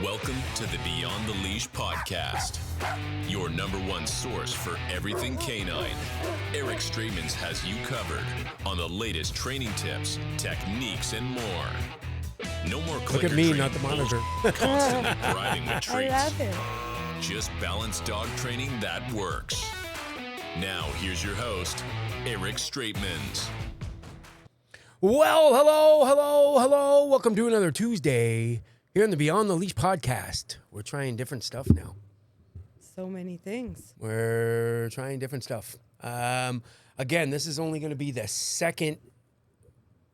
Welcome to the Beyond the Leash podcast, your number one source for everything canine. Eric Straitmans has you covered on the latest training tips, techniques, and more. No more clicker Look at me, training not the monitor. constantly bribing with treats. I love it. Just balanced dog training that works. Now, here's your host, Eric Straitmans. Well, hello. Welcome to another Tuesday here in the Beyond the Leash podcast. We're trying different stuff now. So many things. We're trying different stuff. Again, this is only going to be the second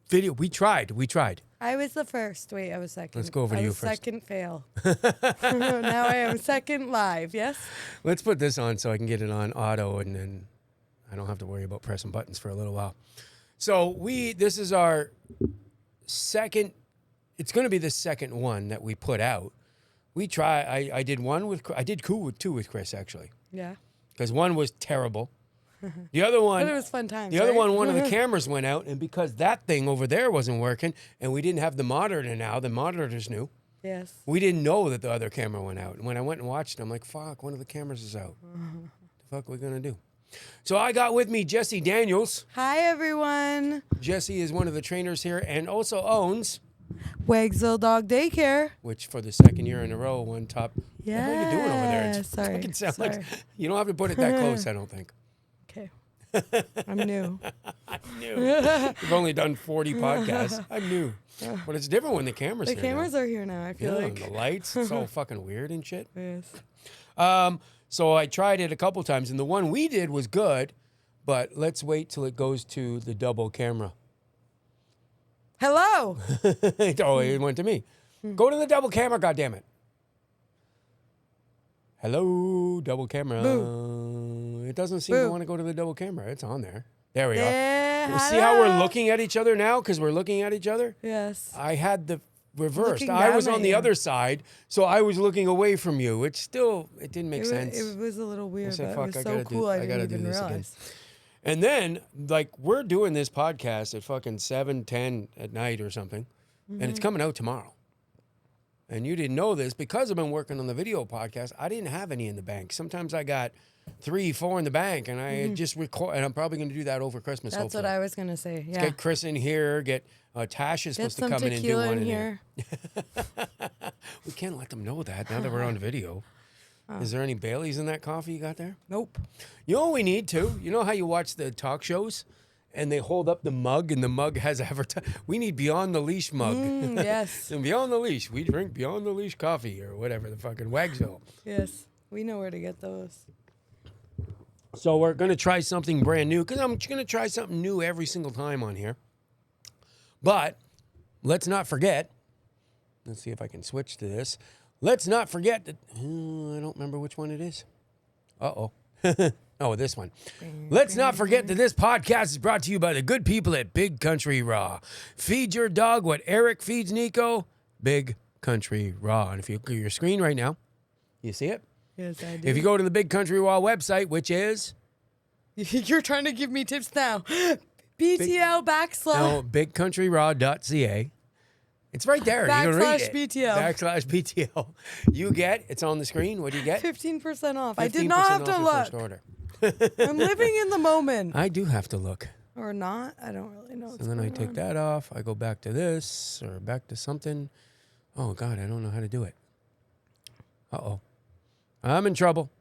video. We tried. I was the first. Wait, I was second. Let's go over to you was first. Second fail. Now I am second live. Yes. Let's put this on so I can get it on auto, and then I don't have to worry about pressing buttons for a little while. So this is our second. It's going to be the second one that we put out. We try. I did one with. I did two with Chris actually. Yeah. Because one was terrible. The other one. But it was fun times. The other right? one of the cameras went out, and because that thing over there wasn't working, and we didn't have the monitor now. The monitor's new. Yes. We didn't know that the other camera went out. And when I went and watched it, I'm like, fuck, one of the cameras is out. The fuck are we going to do? So I got with me Jesse Daniels. Hi everyone. Jesse is one of the trainers here and also owns, Wagsville Dog Daycare. which for the second year in a row, won top. Yeah. What are you doing over there? It Sorry. fucking sounds Sorry. like you don't have to put it that close, I don't think. Okay. I'm new. I'm new. We've only done 40 podcasts. I'm new. But it's different when the camera's The here cameras now. are here now. I feel And the like. lights, it's all fucking weird and shit. Yes. So I tried it a couple times, and the one we did was good, but let's wait till it goes to the double camera. Hello. Oh, it went to me. Go to the double camera, goddammit. Hello, double camera. It doesn't seem to Boo. want to go to the double camera. It's on there. There we Yeah, are. You see how we're hello. looking at each other now? Because we're looking at each other? Yes. I had the reversed. Looking I down was at on the you. other side, so I was looking away from you. It didn't make sense. It was a little weird, said, but it "Fuck, was I so gotta do- cool. I I gotta didn't do even this again." realize. And then, like, we're doing this podcast at fucking 7, 10 at night or something, and it's coming out tomorrow. And you didn't know this because I've been working on the video podcast. I didn't have any in the bank. Sometimes I got 3, 4 in the bank, and I just record. And I'm probably going to do that over Christmas. That's hopefully. what I was gonna say. Yeah. Get Chris in here. Get Tash is Get supposed to some come in and do tequila one in in here. We can't let them know that now that we're on video. Is there any Baileys in that coffee you got there? Nope. You know what we need too? You know how you watch the talk shows and they hold up the mug and the mug has advertising? We need Beyond the Leash mug. Yes. And Beyond the Leash. We drink Beyond the Leash coffee or whatever, the fucking Wagsville. Yes. We know where to get those. So we're going to try something brand new because I'm going to try something new every single time on here. But let's not forget. Let's see if I can switch to this. Let's not forget that. I don't remember which one it is. Uh-oh. Oh, this one. Let's not forget that this podcast is brought to you by the good people at Big Country Raw. Feed your dog what Eric feeds Nico. Big Country Raw. And if you look at your screen right now, you see it? Yes, I do. If you go to the Big Country Raw website, which is... You're trying to give me tips now. BTL No, bigcountryraw.ca. It's right there. You can read it. /BTL. /BTL. You get, it's on the screen. What do you get? 15% off. I did 15% not have off to your first look. order. I'm living in the moment. I do have to look. Or not. I don't really know what's And then I going take on. that off. I go back to this or back to something. Oh, God, I don't know how to do it. Uh-oh. I'm in trouble.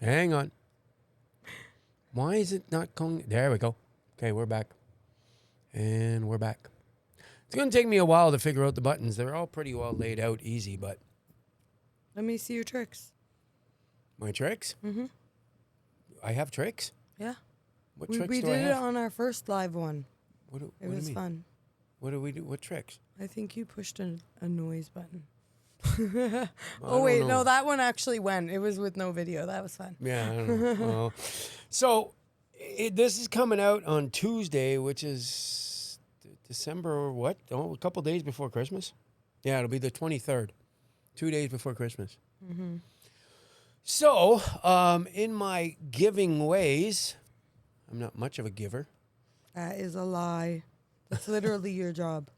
Hang on. Why is it not going? There we go. Okay, we're back. And we're back. It's going to take me a while to figure out the buttons. They're all pretty well laid out easy, but... Let me see your tricks. My tricks? Mm-hmm. I have tricks? Yeah. What We tricks do did I it have? on our first live one. What do It you was mean? fun. What do we do? What tricks? I think you pushed a noise button. I Oh, wait. don't know. No, that one actually went. It was with no video. That was fun. Yeah, I don't know. Well, so this is coming out on Tuesday, which is December or what? Oh, a couple days before Christmas. Yeah, it'll be the 23rd. 2 days before Christmas. Mm-hmm. So, in my giving ways, I'm not much of a giver. That is a lie. That's literally your job.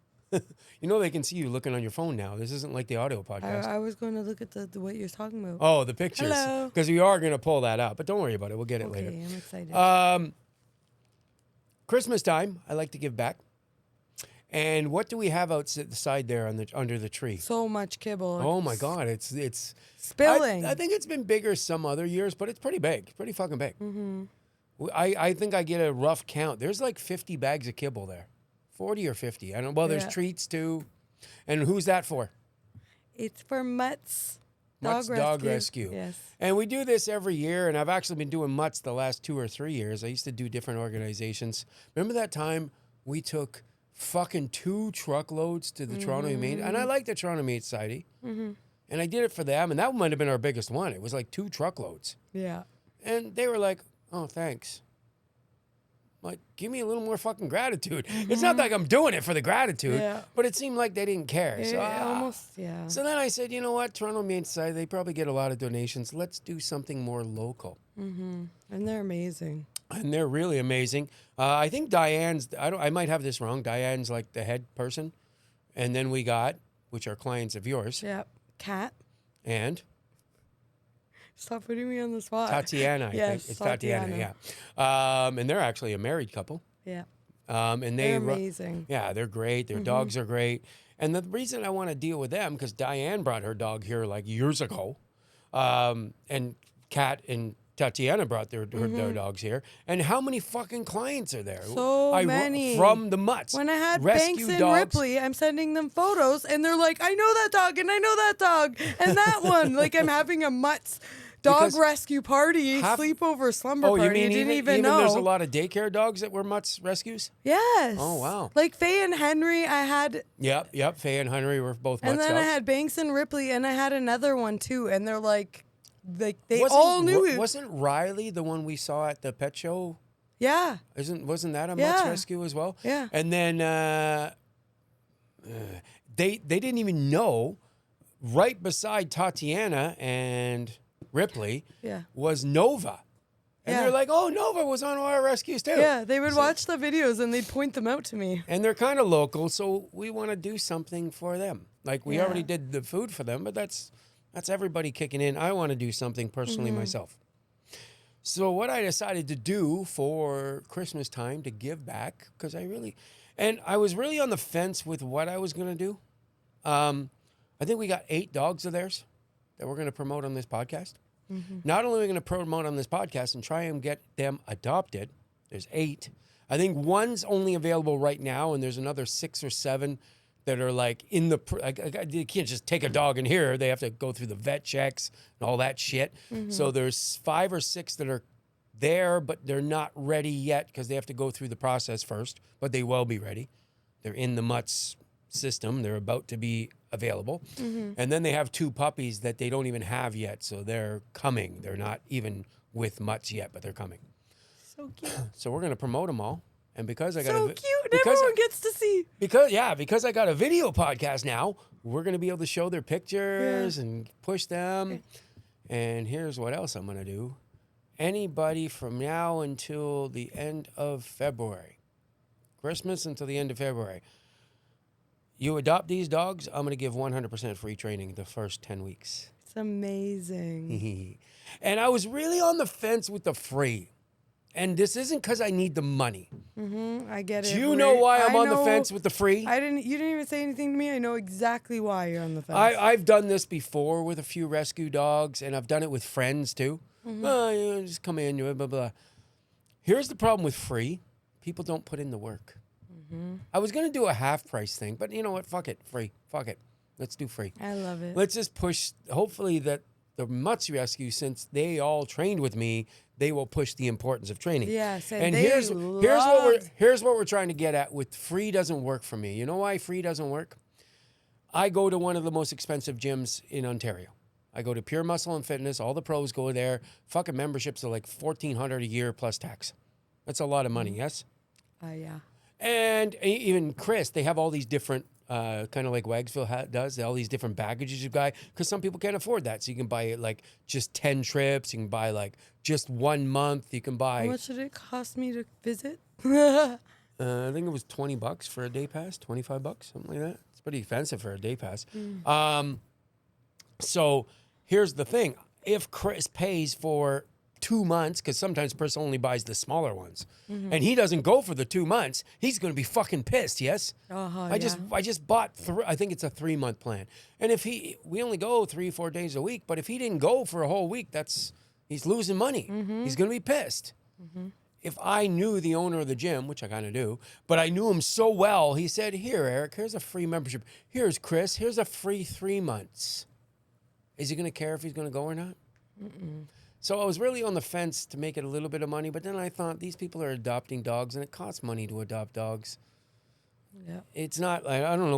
You know they can see you looking on your phone now. This isn't like the audio podcast. I was going to look at the what you're talking about. Oh, the pictures. Hello. Because we are going to pull that up. But don't worry about it. We'll get it Okay, later. I'm excited. Christmas time, I like to give back. And what do we have outside there under the tree? So much kibble. Oh my God, it's Spilling. I think it's been bigger some other years, but it's pretty big, pretty fucking big. Mm-hmm. I think I get a rough count. There's like 50 bags of kibble there, 40 or 50. I don't. Well, there's Yeah. treats too, and who's that for? It's for Mutts. Mutts Dog Rescue. Yes. And we do this every year, and I've actually been doing Mutts the last 2 or 3 years. I used to do different organizations. Remember that time we took fucking 2 truckloads to the Toronto Humane? And I like the Toronto Humane Society. Mm-hmm. And I did it for them, and that might have been our biggest one. It was like 2 truckloads. Yeah. And they were like, oh, thanks. Like, give me a little more fucking gratitude. It's not like I'm doing it for the gratitude, Yeah. but it seemed like they didn't care. So, Almost, yeah. so then I said, you know what, Toronto Humane Society, they probably get a lot of donations. Let's do something more local. And they're amazing. And they're really amazing. I think Diane's, I might have this wrong, Diane's like the head person. And then we got, which are clients of yours, Yep. Cat. and Stop putting me on the spot. Tatiana, I Yes, think. It's Tatiana, yeah. And they're actually a married couple. Yeah. And They're they amazing. Yeah, they're great. Their dogs are great. And the reason I want to deal with them, because Diane brought her dog here like years ago. And Kat and Tatiana brought their dogs here. And how many fucking clients are there? So many. From the Mutts. When I had Rescue Banks and dogs. Ripley, I'm sending them photos, and they're like, I know that dog, and I know that dog, and that one. Like, I'm having a Mutts dog Because rescue party, sleepover, slumber party. You mean I didn't even even know. there's a lot of daycare dogs that were Mutts rescues? Yes. Oh, wow. Like Faye and Henry, I had, Yep. Faye and Henry were both and Mutts then I dogs. had Banks and Ripley, and I had another one too, and they're like they Wasn't- all knew it. Wasn't Riley the one we saw at the pet show? Yeah. Wasn't that a Mutts Yeah. rescue as well? Yeah. And then they didn't even know right beside Tatiana and Ripley Yeah. was Nova. And Yeah. they're like, oh, Nova was on our rescues too. Yeah, they would watch the videos and they'd point them out to me. And they're kind of local, so we want to do something for them. Like we Yeah. already did the food for them, but that's everybody kicking in. I want to do something personally myself. So what I decided to do for Christmas time to give back, because I was really on the fence with what I was going to do. I think we got 8 dogs of theirs that we're going to promote on this podcast. Not only are we going to promote on this podcast and try and get them adopted, there's 8. I think one's only available right now, and there's another 6 or 7 that are like in the. You can't just take a dog in here. They have to go through the vet checks and all that shit. So there's 5 or 6 that are there, but they're not ready yet because they have to go through the process first. But they will be ready. They're in the Mutts system. They're about to be available. And then they have 2 puppies that they don't even have yet. So they're coming. They're not even with Mutts yet, but they're coming. So cute. So we're going to promote them all. And because I got So cute. Everyone gets to see. because I got a video podcast now, we're going to be able to show their pictures and push them. Okay. And here's what else I'm going to do. Anybody from now until the end of February, Christmas until the end of February, you adopt these dogs, I'm going to give 100% free training the first 10 weeks. It's amazing. And I was really on the fence with the free. And this isn't because I need the money. I get it. Do you know why I'm I on the know- fence with the free? You didn't even say anything to me. I know exactly why you're on the fence. I've done this before with a few rescue dogs, and I've done it with friends too. Oh, you know, just come in, blah, blah, blah. Here's the problem with free. People don't put in the work. I was going to do a half price thing, but you know what? Fuck it. Free. Fuck it. Let's do free. I love it. Let's just push. Hopefully that the Mutts Rescue, since they all trained with me, they will push the importance of training. Yes, and and they here's loved- what we're trying to get at with free doesn't work for me. You know why free doesn't work? I go to one of the most expensive gyms in Ontario. I go to Pure Muscle and Fitness. All the pros go there. Fucking memberships are like $1,400 a year plus tax. That's a lot of money. Yes. Yeah. And even Chris, they have all these different, kind of like Wagsville does, all these different baggages you buy, because some people can't afford that. So you can buy like just 10 trips. You can buy like just 1 month. You can How buy. much did it cost me to visit? I think it was $20 for a day pass, $25, something like that. It's pretty expensive for a day pass. So here's the thing. If Chris pays for 2 months, because sometimes Chris only buys the smaller ones, and he doesn't go for the 2 months, he's going to be fucking pissed, yes? I just bought, I think it's a 3-month plan. And if we only go 3-4 days a week, but if he didn't go for a whole week, he's losing money. He's going to be pissed. If I knew the owner of the gym, which I kind of do, but I knew him so well, he said, here, Eric, here's a free membership. Here's Chris, here's a free 3 months. Is he going to care if he's going to go or not? So I was really on the fence to make it a little bit of money, but then I thought these people are adopting dogs, and it costs money to adopt dogs. Yeah. It's not. I don't know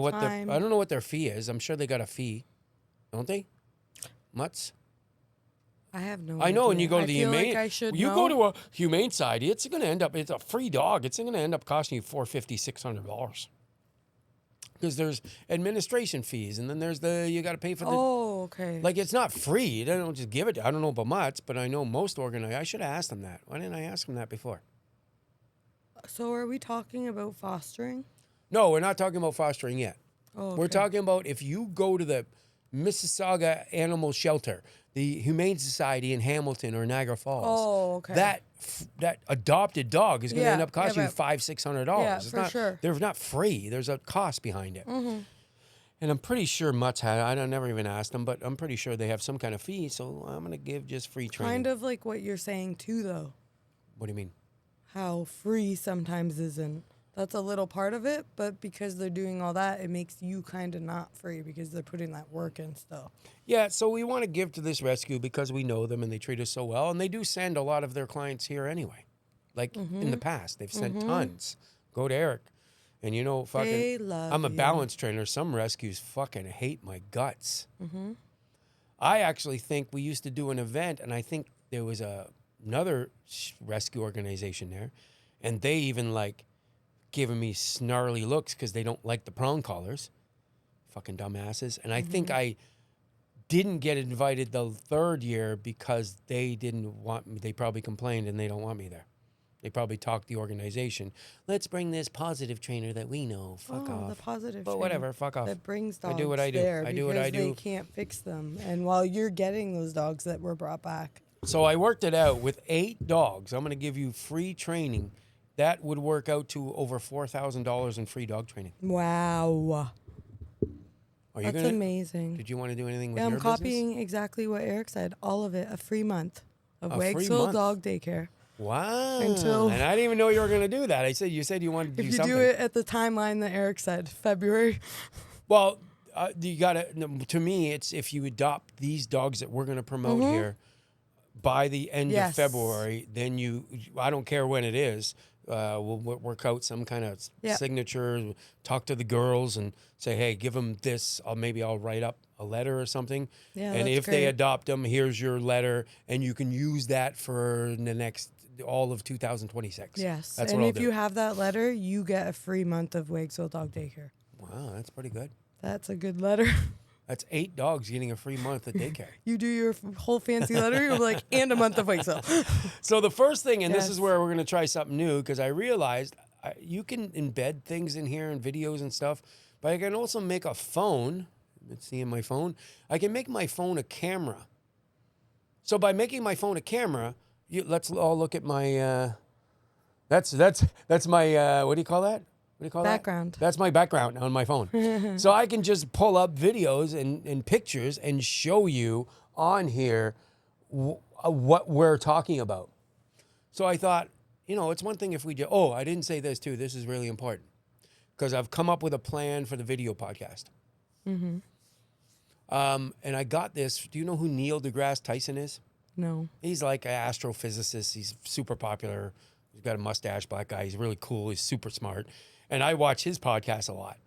what their fee is. I'm sure they got a fee, don't they? Mutts. I have no. I know. idea. And you go to the humane. Like I should you know. go to a humane society. It's going to end up. It's a free dog. It's going to end up costing you $450, $600. Because there's administration fees, and then there's you got to pay for the. Oh, okay. Like, it's not free. They don't just give it. I don't know about mutts, but I know most I should have asked them that. Why didn't I ask them that before? So are we talking about fostering? No, we're not talking about fostering yet. Oh, okay. We're talking about if you go to the Mississauga Animal Shelter, the Humane Society in Hamilton or Niagara Falls. Oh, okay. That adopted dog is going to end up costing you $500-$600. Yeah, It's for not, sure. They're not free. There's a cost behind it. And I'm pretty sure mutts I never even asked them, but I'm pretty sure they have some kind of fee. So I'm going to give just free training. Kind of like what you're saying too, though. What do you mean? How free sometimes isn't. That's a little part of it, but because they're doing all that, it makes you kind of not free because they're putting that work in still. Yeah, so we want to give to this rescue because we know them and they treat us so well. And they do send a lot of their clients here anyway. Like in the past, they've sent tons. Go to Eric. And They love I'm a you. balance trainer. Some rescues fucking hate my guts. I actually think we used to do an event, and I think there was another rescue organization there. And they even giving me snarly looks because they don't like the prong collars. Fucking dumbasses. And I think I didn't get invited the third year because they didn't want me. They probably complained and they don't want me there. They probably talked the organization. Let's bring this positive trainer that we know. Fuck off. The positive But trainer whatever, fuck off. that brings dogs I do what I do. there I do what I because do. they can't fix them. And while you're getting those dogs that were brought back. So I worked it out with 8 dogs. I'm going to give you free training. That would work out to over $4,000 in free dog training. Wow. That's amazing. Did you want to do anything with I'm your copying exactly what Eric said. All of it. A free month of A free Wagsville month? Dog Daycare. Wow. And I didn't even know you were going to do that. You said you wanted to If do you something. do it at the timeline that Eric said, February. Well, you got to me, it's if you adopt these dogs that we're going to promote here by the end of February, then I don't care when it is, we'll work out some kind of signature, talk to the girls and say, hey, give them this. Maybe I'll write up a letter or something. Yeah, and that's if they great. adopt them, here's your letter. And you can use that for the next, all of 2026. Yes. That's and what I'll if do. you have that letter, you get a free month of Wagsville Dog Daycare. Wow, that's pretty good. That's a good letter. That's 8 dogs getting a free month at daycare. You do your whole fancy letter, you're like, and a month of Wagsville. So the first thing, and this Yes. is where we're going to try something new, because I realized you can embed things in here and videos and stuff, but I can also make a phone. Let's see in my phone. I can make my phone a camera. So by making my phone a camera, let's all look at my. That's my. What do you call that? What do you call Background. that? That's my background on my phone. So I can just pull up videos and pictures and show you on here what we're talking about. So I thought, it's one thing if we do. Oh, I didn't say this too. This is really important because I've come up with a plan for the video podcast. And I got this. Do you know who Neil deGrasse Tyson is? No. He's like an astrophysicist. He's super popular. He's got a mustache, black guy. He's really cool. He's super smart. And I watch his podcast a lot.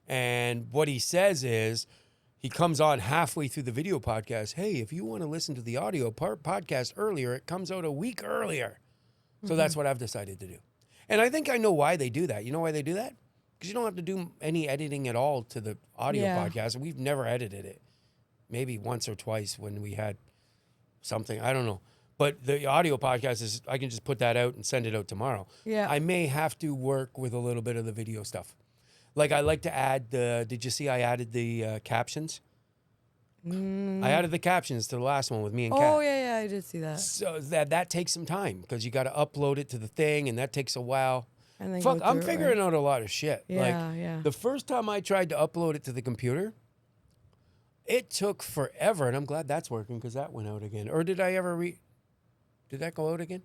And what he says is, he comes on halfway through the video podcast. Hey, if you want to listen to the audio podcast earlier, it comes out a week earlier. So that's what I've decided to do. And I think I know why they do that. You know why they do that? Because you don't have to do any editing at all to the audio podcast. And we've never edited it. Maybe once or twice when we had something. I don't know. But the audio podcast is, I can just put that out and send it out tomorrow. Yeah. I may have to work with a little bit of the video stuff. Like I like to add did you see I added the captions? I added the captions to the last one with me and Kat. Oh, yeah, I did see that. So that takes some time because you got to upload it to the thing, and that takes a while. And then Fuck, go I'm through it, figuring right? out a lot of shit. Yeah, yeah. The first time I tried to upload it to the computer, it took forever, and I'm glad that's working because that went out again. Or did I ever Did that go out again?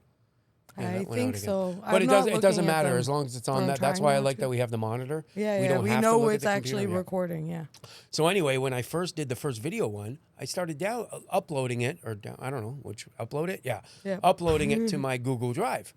Yeah, I that went out think again. so. But I'm it doesn't not matter looking at as long as it's on I'm that. That's trying why I not like to. that we have the monitor. Yeah, don't we have to know look at it's the actually computer. Yeah. recording. Yeah. So anyway, when I first did the first video one, I started uploading it, or I don't know which upload it. Yeah, Yep. uploading it to my Google Drive,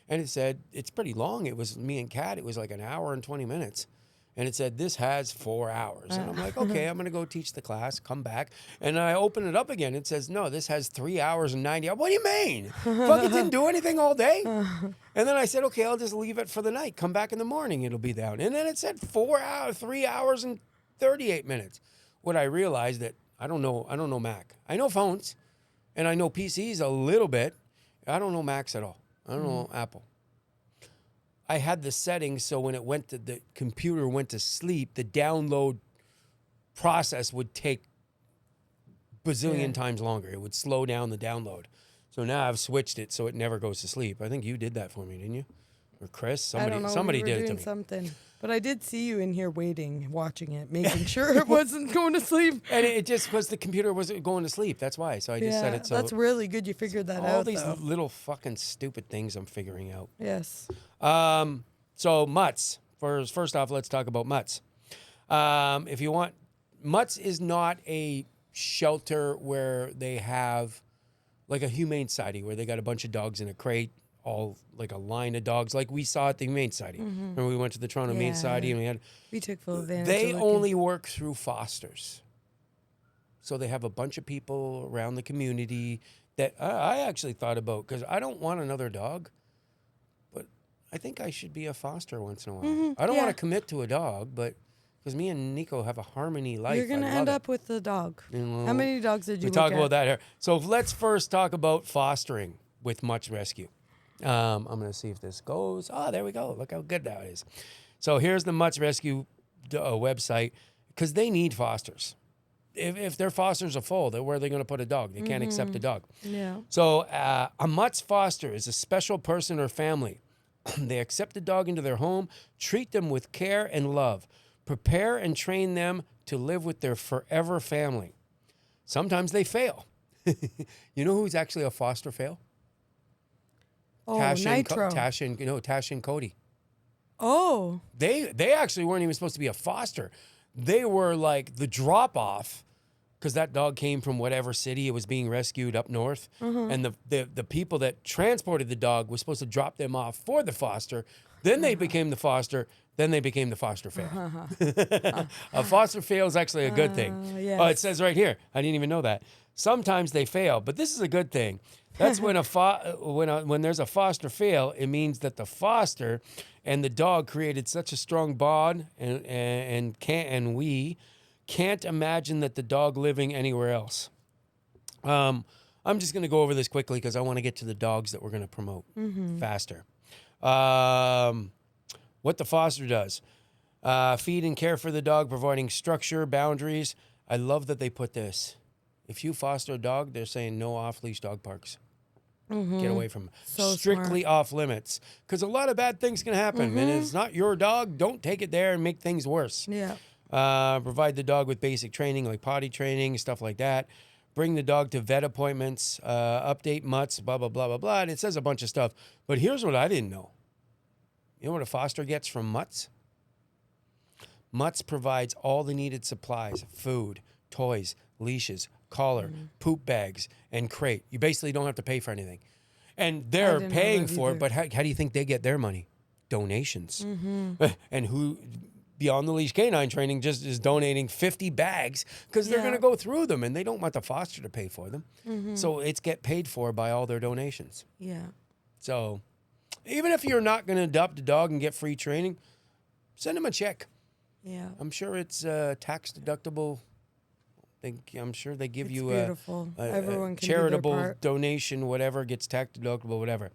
and it said it's pretty long. It was me and Kat. It was like an hour and 20 minutes, and it said this has 4 hours. And I'm like, okay, I'm gonna go teach the class, come back, and I open it up again. It says no, this has 3 hours and 90. What do you mean? Fucking didn't do anything all day. And then I said, okay, I'll just leave it for the night. Come back in the morning, it'll be down. And then it said 3 hours and 38 minutes. What I realized that I don't know Mac. I know phones, and I know PCs a little bit. I don't know Macs at all. I don't know Apple. I had the settings so when the computer went to sleep, the download process would take bazillion times longer. It would slow down the download. So now I've switched it so it never goes to sleep. I think you did that for me, didn't you? Or Chris? I don't know. Somebody we were did it to doing me. something. But I did see you in here waiting, watching it, making sure it wasn't going to sleep. And it just was the computer wasn't going to sleep. That's why. So I just set it so. That's really good you figured that out. all these though. little fucking stupid things I'm figuring out. Yes. So mutts. First off, let's talk about mutts. If you want, mutts is not a shelter where they have like a humane society where they got a bunch of dogs in a crate, all like a line of dogs, like we saw at the Humane Society. Remember we went to the Toronto Humane Society and we took full advantage. they of looking. only work through fosters. So they have a bunch of people around the community that I actually thought about because I don't want another dog, but I think I should be a foster once in a while. I don't want to commit to a dog, but because me and Nico have a harmony life. You're gonna end up with the dog. How many dogs did you We look talk at? about that here. So let's first talk about fostering with Much Rescue. I'm going to see if this goes. Oh, there we go. Look how good that is. So here's the Much Rescue website because they need fosters. If their fosters are full, where are they going to put a dog? They can't accept a dog. Yeah. So a Mutt's foster is a special person or family. They accept a dog into their home, treat them with care and love, prepare and train them to live with their forever family. Sometimes they fail. You know who's actually a foster fail? Oh, Tasha Nitro. Tash and Cody. Oh. They actually weren't even supposed to be a foster. They were like the drop off because that dog came from whatever city it was being rescued up north, and the people that transported the dog was supposed to drop them off for the foster. Then they became the foster. Then they became the foster fail. A foster fail is actually a good thing. Yes. Oh, it says right here. I didn't even know that. Sometimes they fail, but this is a good thing. That's when when there's a foster fail, it means that the foster and the dog created such a strong bond, and we can't imagine that the dog living anywhere else. I'm just going to go over this quickly because I want to get to the dogs that we're going to promote faster. What the foster does. Feed and care for the dog, providing structure, boundaries. I love that they put this. If you foster a dog, they're saying no off-leash dog parks. Get away from So strictly off limits. Because a lot of bad things can happen. And it's not your dog. Don't take it there and make things worse. Yeah. Provide the dog with basic training like potty training, stuff like that. Bring the dog to vet appointments, update mutts, blah, blah, blah, blah, blah. And it says a bunch of stuff. But here's what I didn't know. You know what a foster gets from mutts? Mutts provides all the needed supplies, food, toys, leashes, collar, poop bags, and crate. You basically don't have to pay for anything. And they're didn't know paying that for it, either. but how do you think they get their money? Donations. And who, Beyond the Leash Canine Training, just is donating 50 bags because they're going to go through them and they don't want the foster to pay for them. So it's get paid for by all their donations. Yeah. So even if you're not going to adopt a dog and get free training, send them a check. Yeah. I'm sure it's tax deductible I'm sure they give It's you beautiful. Everyone can do their charitable part. donation, whatever, gets tax deductible, whatever.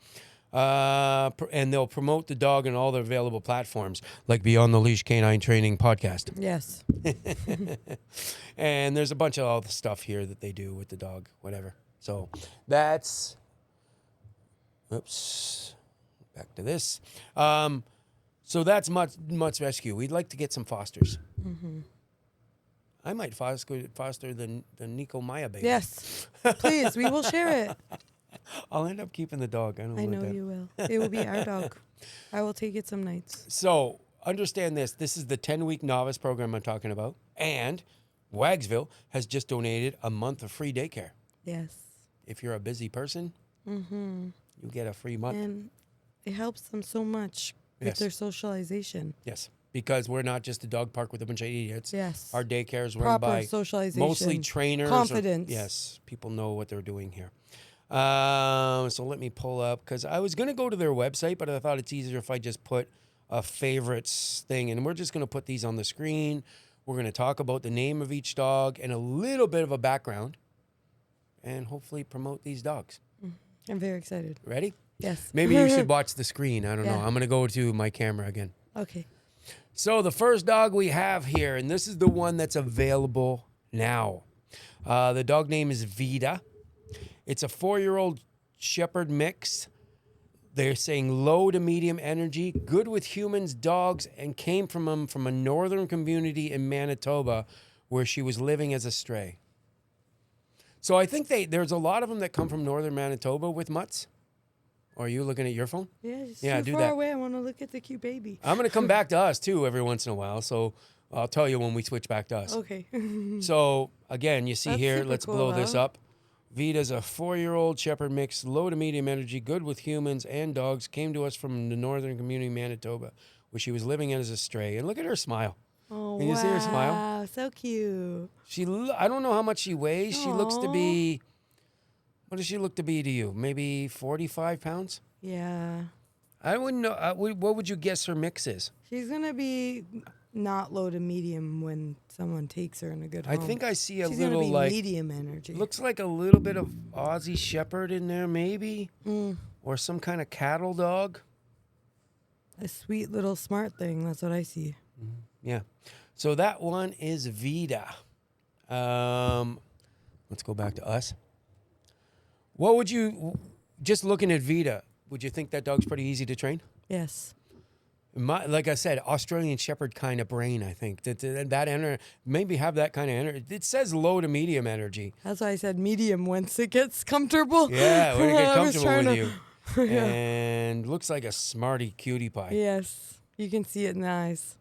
And they'll promote the dog on all their available platforms, like Beyond the Leash Canine Training Podcast. Yes. And there's a bunch of other stuff here that they do with the dog, whatever. So that's, oops, back to this. So that's Mutt's Rescue. We'd like to get some fosters. Mm-hmm. I might foster the Nico Maya baby. Yes. Please, we will share it. I'll end up keeping the dog. I know you will. It will be our dog. I will take it some nights. So understand this. This is the 10-week novice program I'm talking about. And Wagsville has just donated a month of free daycare. Yes. If you're a busy person, you get a free month. And it helps them so much with Yes. their socialization. Yes. Because we're not just a dog park with a bunch of idiots. Yes. Our daycare is run Proper by socialization. mostly trainers. Confidence. Yes. People know what they're doing here. So let me pull up, because I was going to go to their website, but I thought it's easier if I just put a favorites thing. And we're just going to put these on the screen. We're going to talk about the name of each dog and a little bit of a background and hopefully promote these dogs. I'm very excited. Ready? Yes. Maybe you should watch the screen. I don't know. Yeah. I'm going to go to my camera again. Okay. So the first dog we have here, and this is the one that's available now. The dog name is Vida. It's a 4-year-old Shepherd mix. They're saying low to medium energy, good with humans, dogs, and came from a northern community in Manitoba where she was living as a stray. So I think there's a lot of them that come from northern Manitoba with mutts. Or are you looking at your phone? Yeah, it's Yeah, too do far that. away. I want to look at the cute baby. I'm going to come back to us too every once in a while. So I'll tell you when we switch back to us. Okay. So again, you see That's here, super let's cool, blow this huh? up. Vita's a 4-year-old Shepherd mix, low to medium energy, good with humans and dogs, came to us from the northern community, Manitoba, where she was living as a stray. And look at her smile. Oh, Can you wow. see her smile? So cute. I don't know how much she weighs. She looks to be, what does she look to be to you? Maybe 45 pounds? Yeah. I wouldn't know. What would you guess her mix is? She's going to be not low to medium when someone takes her in a good home. I think I see a She's little gonna be like, medium energy. looks like a little bit of Aussie Shepherd in there maybe. Or some kind of cattle dog. A sweet little smart thing. That's what I see. Yeah. So that one is Vida. Let's go back to us. What would you, just looking at Vida, would you think that dog's pretty easy to train? Yes. Like I said, Australian Shepherd kind of brain, I think. That maybe have that kind of energy. It says low to medium energy. That's why I said medium once it gets comfortable. Yeah, when it gets I was comfortable with trying you. Yeah. And looks like a smarty cutie pie. Yes. You can see it in the eyes.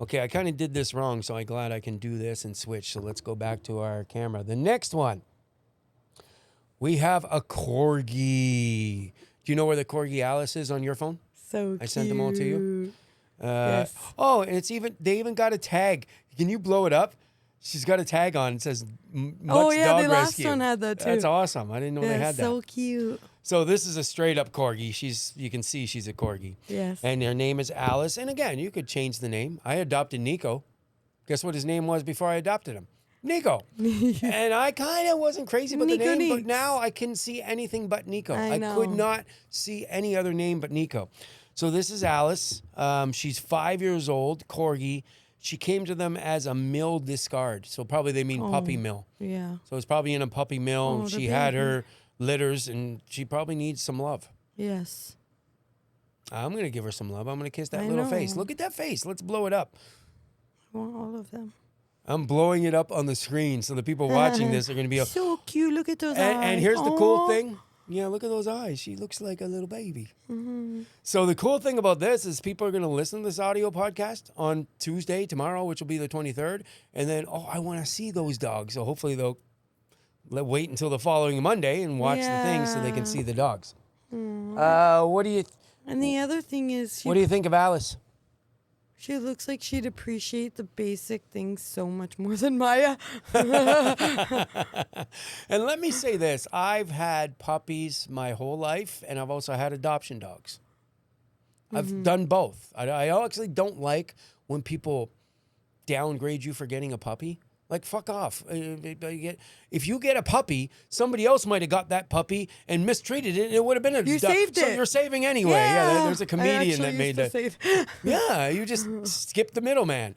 Okay, I kind of did this wrong, so I'm glad I can do this and switch. So let's go back to our camera. The next one, we have a Corgi. Do you know where the Corgi Alice is on your phone? So cute. I sent them all to you. Yes. Oh, and they even got a tag. Can you blow it up? She's got a tag on. It says Mutt's Dog the last Rescue. one had that too. That's awesome. I didn't know they had that. So cute. So this is a straight up Corgi. You can see she's a Corgi. Yes. And her name is Alice. And again, you could change the name. I adopted Nico. Guess what his name was before I adopted him? Nico. And I kind of wasn't crazy about the Nico name, but Neeks. now I couldn't see anything but Nico. I know. could not see any other name but Nico. So this is Alice. She's 5 years old, Corgi. She came to them as a mill discard. So probably they mean puppy mill. Yeah. So it's probably in a puppy mill. Oh, the She had baby. her litters and she probably needs some love. Yes. I'm going to give her some love. I'm going to kiss that I little know. face. Look at that face. Let's blow it up. I want all of them. I'm blowing it up on the screen so the people watching this are going to be able. So cute. Look at those eyes. And here's the cool Aw. thing. Yeah, look at those eyes. She looks like a little baby. Mm-hmm. So the cool thing about this is people are going to listen to this audio podcast on Tuesday, tomorrow, which will be the 23rd. And then, I want to see those dogs. So hopefully they'll wait until the following Monday and watch the thing so they can see the dogs. What do you And the other thing is, What do you think of Alice? she looks like she'd appreciate the basic things so much more than Maya. And let me say this. I've had puppies my whole life, and I've also had adoption dogs. I've done both. I actually don't like when people downgrade you for getting a puppy. Like, fuck off. If you get a puppy, somebody else might have got that puppy and mistreated it, and it would have been a... You saved so it. you're saving anyway. Yeah, there's a comedian that made that. that. Yeah, you just skip the middleman.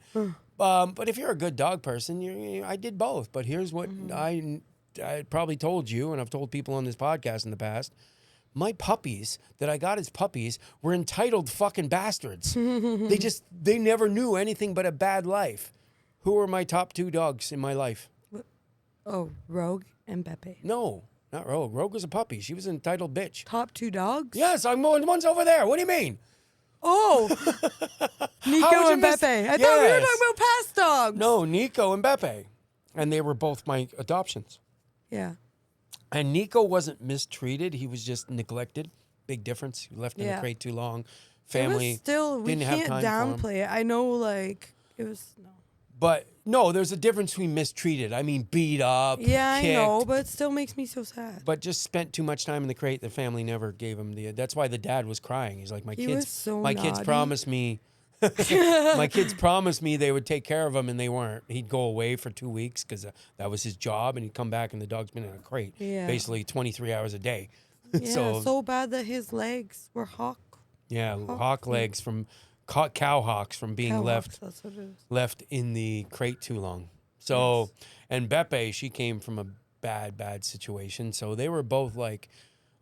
But if you're a good dog person, I did both. But here's what I probably told you, and I've told people on this podcast in the past. My puppies that I got as puppies were entitled fucking bastards. They never knew anything but a bad life. Who were my top 2 dogs in my life? Oh, Rogue and Pepe. No, not Rogue. Rogue was a puppy. She was an entitled bitch. Top 2 dogs? Yes, I'm the one's over there. What do you mean? Oh, Nico and Pepe. I thought we were Yes. talking about past dogs. No, Nico and Pepe. And they were both my adoptions. Yeah. And Nico wasn't mistreated. He was just neglected. Big difference. He left in a Yeah. crate too long. It Family was still, we didn't have can't time for him. downplay it. I know, like, it was, no. But no, there's a difference between mistreated. I mean, beat up, Yeah, kicked, I know, but it still makes me so sad. but just spent too much time in the crate. The family never gave him the. That's why the dad was crying. He's like, my He kids, was so my kids naughty. promised me. My kids promised me they would take care of him, and they weren't. He'd go away for 2 weeks because that was his job, and he'd come back, and the dog's been in a crate, Yeah. basically 23 hours a day. Yeah, so bad that his legs were hawk. Hawk legs from cow hawks from being Cow left hawks, that's what it is. left in the crate too long. So, and Beppe, she came from a bad situation. So they were both like,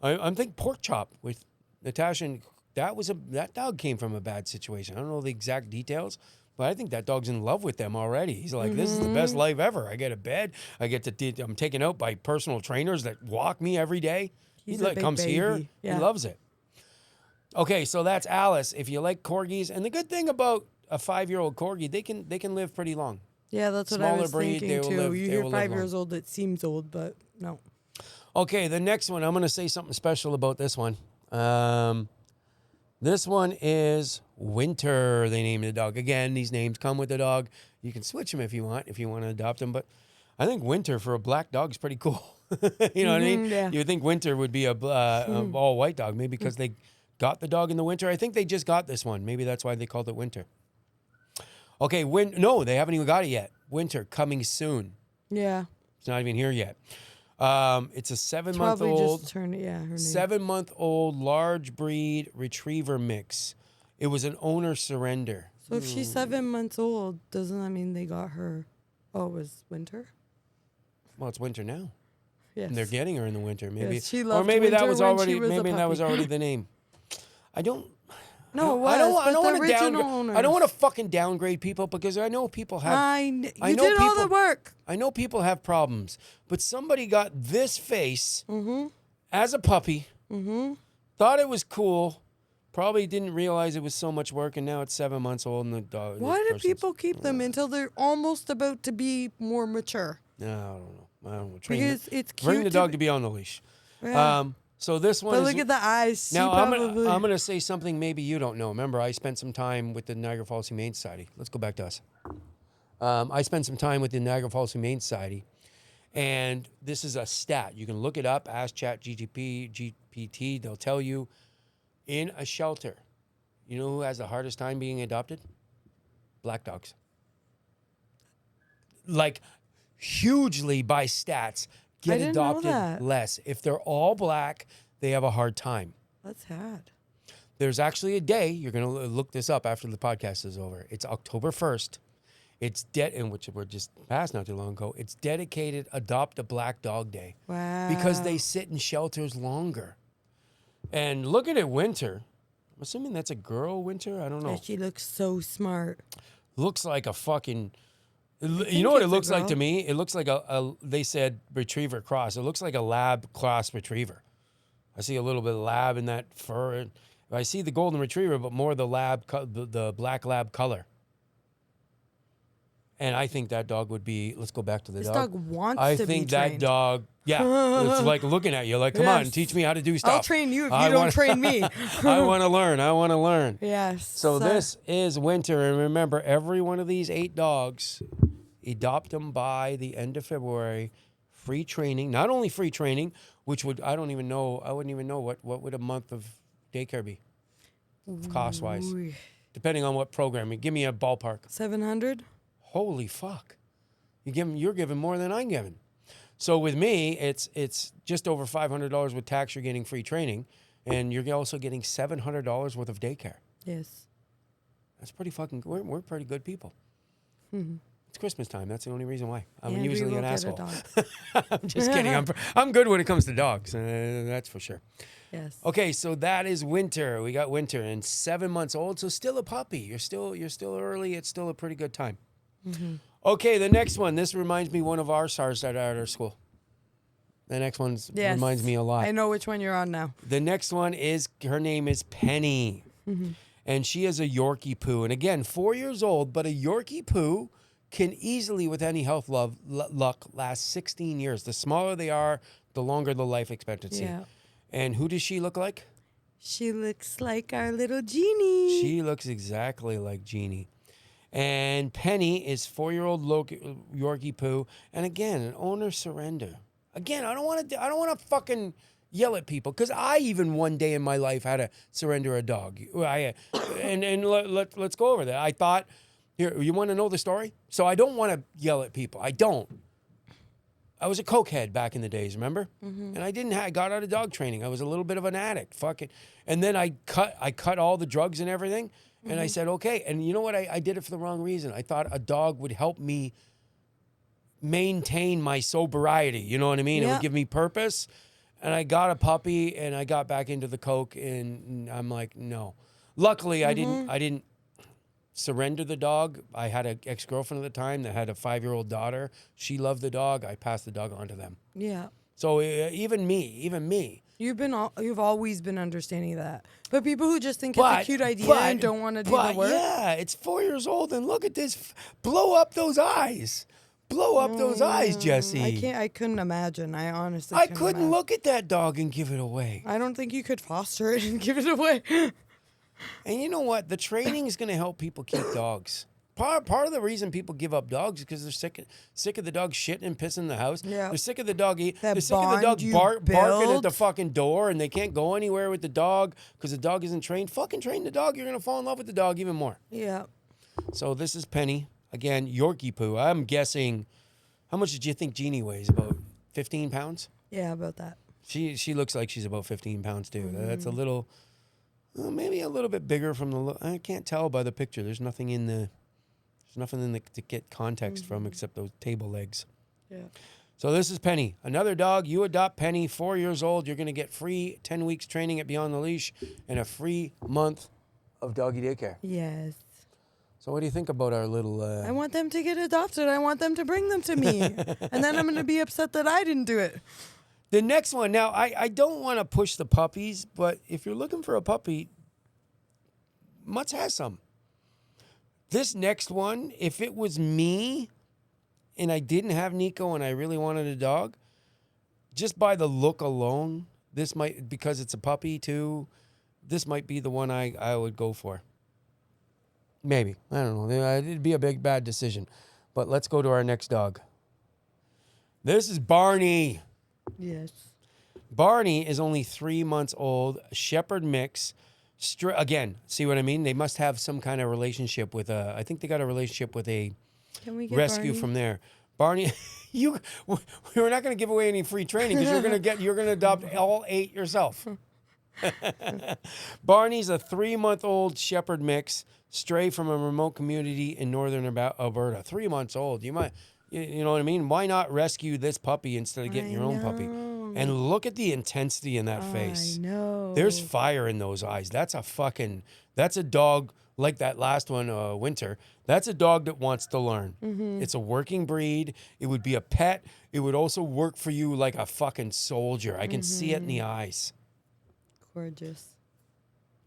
I'm thinking pork chop with Natasha, and that dog came from a bad situation. I don't know the exact details, but I think that dog's in love with them already. He's like, this is the best life ever. I get a bed. I get to, I'm taken out by personal trainers that walk me every day. He's He a like big comes here. baby. He Yeah. loves it. Okay, so that's Alice. If you like corgis, and the good thing about a 5-year-old corgi, they can live pretty long. Yeah, that's what I Smaller was breed, thinking they will too. live- You they hear will live 5 long. years old, it seems old, but no. Okay, the next one, I'm going to say something special about this one. This one is Winter. They named the dog. Again, these names come with the dog. You can switch them if you want to adopt them. But I think Winter for a black dog is pretty cool. You know what I mean? Yeah. You would think Winter would be a all white dog, maybe because they got the dog in the winter. I think they just got this one. Maybe that's why they called it Winter. Okay, no, they haven't even got it yet. Winter coming soon. Yeah. It's not even here yet. It's a Probably 7-month-old. just turned, yeah, her name. 7-month-old large breed retriever mix. It was an owner surrender. So if she's 7 months old, doesn't that mean they got her? Oh, it was Winter? Well, it's winter now. Yes. And they're getting her in the winter, maybe. Yes, she or loved maybe that winter was when already she was a maybe that was puppy. already the name. I don't No, it was, I don't but want the to original downgrade. owners. I don't want to fucking downgrade people because I know people have You know did all the people- work. I know people have problems, but somebody got this face as a puppy, thought it was cool, probably didn't realize it was so much work, and now it's 7 months old and the dog. Why do people keep them until they're almost about to be more mature? No, I don't know. Because it's cute. Bring the dog to be on the leash. Yeah. So this one But is. look at the eyes. She Now probably. I'm gonna say something maybe you don't know. Remember, I spent some time with the Niagara Falls Humane Society. Let's go back to us. I spent some time with the Niagara Falls Humane Society, and this is a stat. You can look it up. Ask GPT. They'll tell you. In a shelter, you know who has the hardest time being adopted? Black dogs. Like hugely by stats I get didn't know adopted that. less. If they're all black, they have a hard time. That's sad. There's actually a day, you're going to look this up after the podcast is over. It's October 1st. It's in which we're just passed not too long ago. It's dedicated Adopt a Black Dog Day. Wow. Because they sit in shelters longer. And look at it, Winter. I'm assuming that's a girl, Winter? I don't know. And she looks so smart. Looks like a fucking... You think know what it it's a looks like girl. to me? It looks like they said retriever cross. It looks like a lab cross retriever. I see a little bit of lab in that fur. I see the golden retriever, but more the the black lab color. And I think that dog would be. Let's go back to the This dog. dog wants I to be think that trained. dog. Yeah, it's like looking at you. Like, come on, Yes. teach me how to do stuff. I'll train you if you I don't wanna- train me. I want to learn. I want to learn. Yes. So this is Winter, and remember, every one of these 8 dogs, adopt them by the end of February. Free training, not only free training, which would I wouldn't even know what would a month of daycare be, cost wise, depending on what programming. Give me a ballpark. 700. Holy fuck, You're giving more than I'm giving. So with me, it's just over $500 with tax. You're getting free training, and you're also getting $700 worth of daycare. Yes. That's pretty fucking. We're pretty good people. Mm-hmm. It's Christmas time. That's the only reason why. I'm And we usually will an get a asshole. dog. I'm just kidding. I'm good when it comes to dogs. That's for sure. Yes. Okay, so that is Winter. We got Winter, and 7 months old, so still a puppy. You're still early. It's still a pretty good time. Mm-hmm. Okay, the next one. This reminds me one of our SARS that are at our school. The next one reminds me a lot. I know which one you're on now. The next one is, her name is Penny. Mm-hmm. And she is a Yorkie poo. And again, 4 years old, but a Yorkie poo can easily, with any health luck, last 16 years. The smaller they are, the longer the life expectancy. Yeah. And who does she look like? She looks like our little Genie. She looks exactly like Jeannie. And Penny is 4-year-old Yorkie poo. And again, an owner surrender. Again, I don't want to fucking yell at people, because I even one day in my life had to surrender a dog. Let's go over that. I thought, here, you want to know the story? So I don't want to yell at people. I don't. I was a cokehead back in the days, remember? Mm-hmm. And I got out of dog training. I was a little bit of an addict. Fuck it. And then I cut all the drugs and everything. And I said, okay. And you know what? I did it for the wrong reason. I thought a dog would help me maintain my sobriety. You know what I mean? Yeah. It would give me purpose. And I got a puppy, and I got back into the coke, and I'm like, no. Luckily, I didn't surrender the dog. I had an ex-girlfriend at the time that had a 5-year-old daughter. She loved the dog. I passed the dog on to them. Yeah. So even me. You've always been understanding of that. But people who just think it's a cute idea and don't want to do the work. Yeah, it's 4 years old, and look at this. Blow up those eyes. Blow up those eyes, Jesse. I couldn't imagine. I honestly I couldn't look at that dog and give it away. I don't think you could foster it and give it away. And you know what? The training is going to help people keep dogs. Part of the reason people give up dogs is because they're sick of the dog shitting and pissing in the house. Yeah. They're sick of the dog eating. They're sick of the bond dog you barking at the build. fucking door, and they can't go anywhere with the dog because the dog isn't trained. Fucking train the dog. You're going to fall in love with the dog even more. Yeah. So this is Penny. Again, Yorkie poo. I'm guessing, how much did you think Jeannie weighs? About 15 pounds? Yeah, about that. She looks like she's about 15 pounds too. That's a little, maybe a little bit bigger from the look. I can't tell by the picture. There's nothing in the to get context from except those table legs. Yeah. So this is Penny. Another dog. You adopt Penny, 4 years old. You're going to get free 10 weeks training at Beyond the Leash and a free month of doggy daycare. Yes. So what do you think about our little... I want them to get adopted. I want them to bring them to me. And then I'm going to be upset that I didn't do it. The next one. Now, I don't want to push the puppies, but if you're looking for a puppy, Mutts has some. This next one, if it was me and I didn't have Nico and I really wanted a dog, just by the look alone, this might, because it's a puppy too, this might be the one I would go for. Maybe. I don't know. It'd be a bad decision. But let's go to our next dog. This is Barney. Yes. Barney is only 3 months old, shepherd mix. Again, see what I mean? They must have some kind of relationship with I think they got a relationship with a rescue Barney? from there. Barney, we're not going to give away any free training because you're going to adopt all 8 yourself. Barney's a 3-month-old shepherd mix, stray from a remote community in northern Alberta. 3 months old. You know what I mean? Why not rescue this puppy instead of getting your own puppy? And look at the intensity in that face. I know. There's fire in those eyes. That's a dog like that last one, Winter. That's a dog that wants to learn. Mm-hmm. It's a working breed. It would be a pet. It would also work for you like a fucking soldier. I can see it in the eyes. Gorgeous.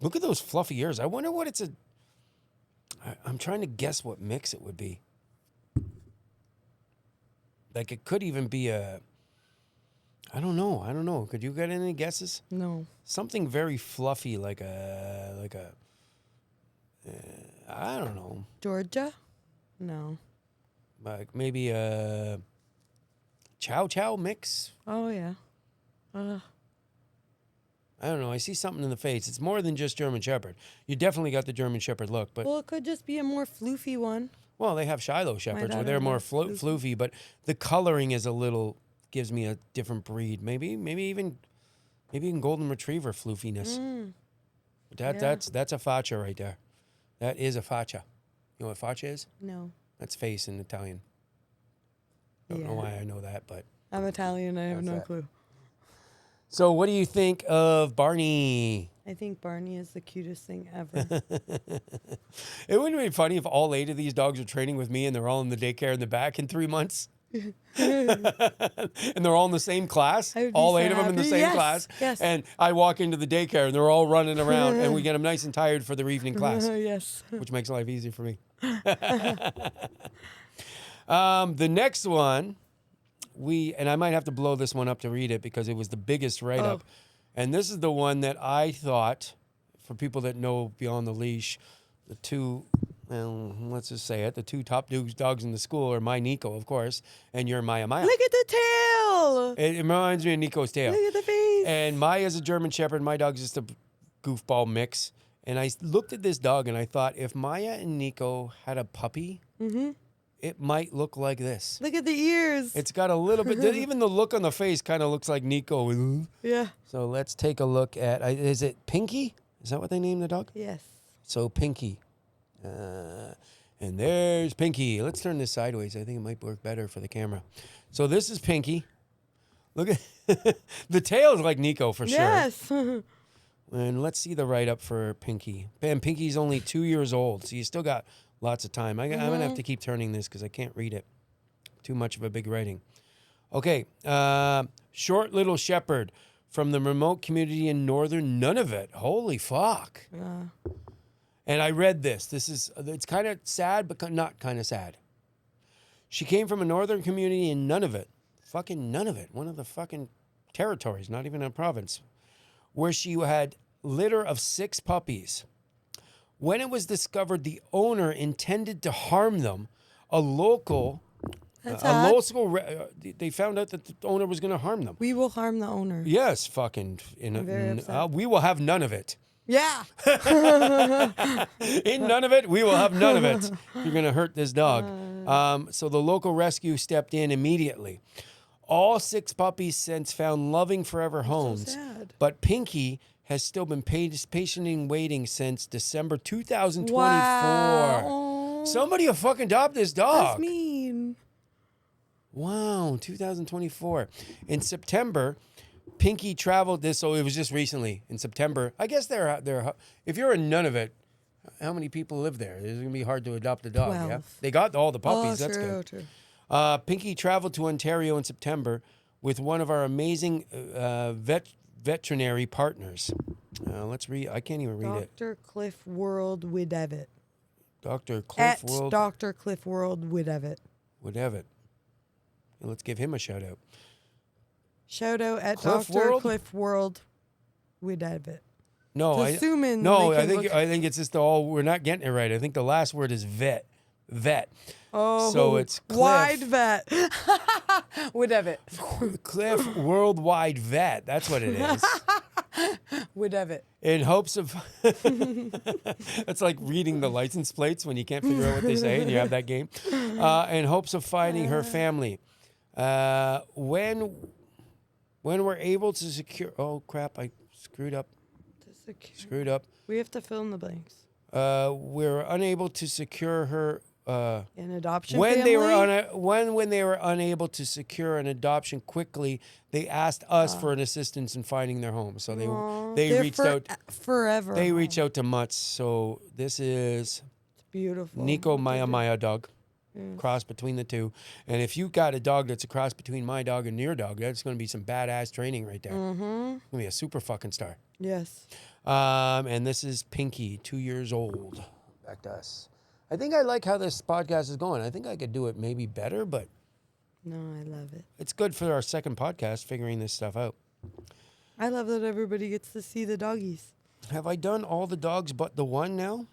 Look at those fluffy ears. I wonder what it's I'm trying to guess what mix it would be. Like it could even be I don't know. Could you get any guesses? No. Something very fluffy, like a I don't know. Georgia? No. Like maybe a Chow Chow mix. Oh, yeah. I don't know. I see something in the face. It's more than just German Shepherd. You definitely got the German Shepherd look, but Well, it could just be a more floofy one. Well, they have Shiloh Shepherds where they're daughter more loves Susie. floofy, but the coloring is a little, gives me a different breed. Maybe even Golden Retriever floofiness. But that's a faccia right there. That is a faccia. You know what faccia is? No. That's face in Italian. Don't know why I know that, but. I'm Italian. I have That's no that. clue. So what do you think of Barney? I think Barney is the cutest thing ever. It wouldn't be funny if all 8 of these dogs are training with me and they're all in the daycare in the back in 3 months. And they're all in the same class. I would be All so 8 of them in the happy. same Yes, class. yes. And I walk into the daycare and they're all running around and we get them nice and tired for their evening class, Yes. which makes life easy for me. The next one, and I might have to blow this one up to read it because it was the biggest write-up. Oh. And this is the one that I thought, for people that know Beyond the Leash, the two, well, let's just say it, the 2 top dogs in the school are my Nico, of course, and your Maya. Look at the tail. It reminds me of Nico's tail. Look at the face. And Maya's a German Shepherd. My dog's just a goofball mix. And I looked at this dog and I thought, if Maya and Nico had a puppy, it might look like this. Look at the ears. It's got a little bit, even the look on the face kind of looks like Nico. Yeah. So let's take a look at, is it Pinky? Is that what they named the dog? Yes. So Pinky. And there's Pinky. Let's turn this sideways. I think it might work better for the camera. So this is Pinky. Look at, the tail is like Nico for sure. Yes. And let's see the write-up for Pinky. And Pinky's only 2 years old, so you still got lots of time. I'm going to have to keep turning this because I can't read it. Too much of a big writing. Okay. Short little shepherd from the remote community in northern Nunavut. Holy fuck. Yeah. And I read this. It's kind of sad, but not kind of sad. She came from a northern community in Nunavut. Fucking Nunavut. One of the fucking territories, not even a province. Where she had litter of 6 puppies. When it was discovered the owner intended to harm them, they found out that the owner was going to harm them. We will harm the owner. Yes, fucking. very upset. We will have none of it. Yeah. In none of it, we will have none of it. You're going to hurt this dog. So the local rescue stepped in immediately. All 6 puppies since found loving forever homes. sad. But Pinky has still been patiently waiting since December 2024. Wow. Somebody will fucking adopt this dog. That's mean. Wow, 2024. In September, Pinky traveled this, so it was just recently in September. I guess they're if you're in Nunavut, how many people live there? It's going to be hard to adopt a dog. 12. Yeah, they got all the puppies. That's true, good. true. Pinky traveled to Ontario in September with one of our amazing veterinary partners. Let's read. I can't even read it. Dr. Cliff World Widevitt. Dr. Cliff At World Dr. Cliff World Widevitt. Widevitt. Let's give him a shout out. Shout out at Cliff Dr. World? Cliff World Widevitt. No, Assuming no. they I can think look- I think it's just we're not getting it right. I think the last word is vet. Oh, So it's Cliff. Wide Vet. Widevitt. Cliff Worldwide Vet. That's what it is. Widevitt. In hopes of, it's like reading the license plates when you can't figure out what they say and you have that game. In hopes of finding her family. When we're able to secure, oh crap, I screwed up. We have to fill in the blanks. We're unable to secure her. An adoption When family? they were when they were unable to secure an adoption quickly, they asked us for an assistance in finding their home. So they They're reached out. forever. They reached out to Mutts. So this is It's beautiful. Nico Maya dog, cross between the two. And if you got a dog that's a cross between my dog and your dog, that's going to be some badass training right there. Mm-hmm. Going to be a super fucking star. Yes. And this is Pinky, 2 years old. Back to us. I think I like how this podcast is going. I think I could do it maybe better, but No, I love it. it's good for our second podcast, figuring this stuff out. I love that everybody gets to see the doggies. Have I done all the dogs but the one now?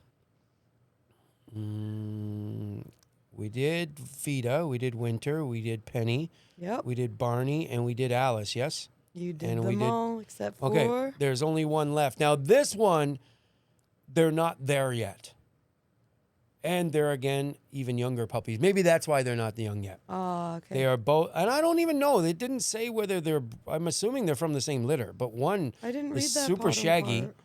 We did Vita, we did Winter, we did Penny, Yep. we did Barney, and we did Alice, yes? You did and we them did- all except for... Okay, there's only one left. Now, this one, they're not there yet. And they're, again, even younger puppies. Maybe that's why they're not young yet. Oh, okay. They are both, and I don't even know. They didn't say whether they're, I'm assuming they're from the same litter, but one I didn't read is that super bottom shaggy. part.